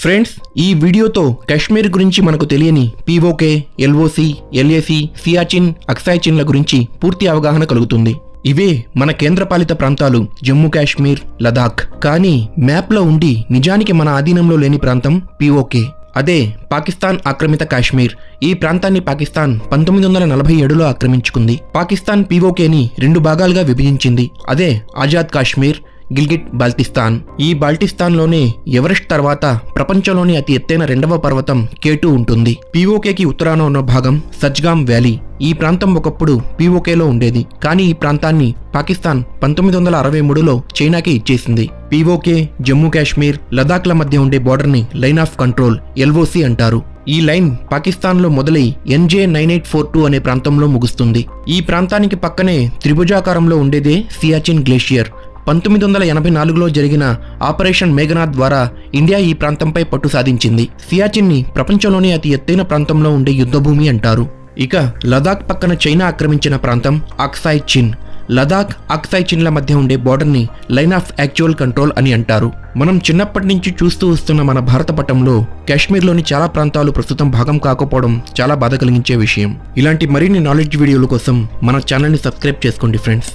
Friends, ఈ వీడియోతో కాశ్మీర్ గురించి మనకు తెలియని PoK, LoC, LAC, Siachen, Aksai చిన్ల గురించి పూర్తి అవగాహన కలుగుతుంది. ఇవే మన కేంద్రపాలిత ప్రాంతాలు జమ్మూ కాశ్మీర్, లదాఖ్. కానీ మ్యాప్లో ఉండి నిజానికి మన ఆధీనంలో లేని ప్రాంతం పీఓకే. అదే పాకిస్తాన్ ఆక్రమిత కాశ్మీర్. ఈ ప్రాంతాన్ని పాకిస్తాన్ 1947లో ఆక్రమించుకుంది. పాకిస్తాన్ పీఓకేని 2 భాగాలుగా విభజించింది. అదే ఆజాద్ కాశ్మీర్, గిల్గిట్ బాల్టిస్తాన్. ఈ బాల్టిస్తాన్లోనే ఎవరెస్ట్ తర్వాత ప్రపంచంలోని అతి ఎత్తైన 2వ పర్వతం K2 ఉంటుంది. పీఓకేకి ఉత్తరాన ఉన్న భాగం సజ్గామ్ వ్యాలీ. ఈ ప్రాంతం ఒకప్పుడు పీఓకేలో ఉండేది. కానీ ఈ ప్రాంతాన్ని పాకిస్తాన్ 1963లో చైనాకి ఇచ్చేసింది. పీఓకే, జమ్మూ కాశ్మీర్, లదాఖ్ల మధ్య ఉండే బోర్డర్ని లైన్ ఆఫ్ కంట్రోల్ LOC అంటారు. ఈ లైన్ పాకిస్తాన్లో మొదలై NJ9842 అనే ప్రాంతంలో ముగుస్తుంది. ఈ ప్రాంతానికి పక్కనే త్రిభుజాకారంలో ఉండేదే సియాచిన్ గ్లేషియర్. 1984లో జరిగిన ఆపరేషన్ మేఘనాథ్ ద్వారా ఇండియా ఈ ప్రాంతంపై పట్టు సాధించింది. సియాచిన్ని ప్రపంచంలోనే అతి ఎత్తైన ప్రాంతంలో ఉండే యుద్ధభూమి అంటారు. ఇక లదాఖ్ పక్కన చైనా ఆక్రమించిన ప్రాంతం అక్సాయ్ చిన్. లదాఖ్, అక్సాయ్ చిన్ల మధ్య ఉండే బోర్డర్ని లైన్ ఆఫ్ యాక్చువల్ కంట్రోల్ అని అంటారు. మనం చిన్నప్పటి నుంచి చూస్తూ వస్తున్న మన భారత పటంలో కాశ్మీర్లోని చాలా ప్రాంతాలు ప్రస్తుతం భాగం కాకపోవడం చాలా బాధ కలిగించే విషయం. ఇలాంటి మరిన్ని నాలెడ్జ్ వీడియోల కోసం మన ఛానల్ని సబ్స్క్రైబ్ చేసుకోండి ఫ్రెండ్స్.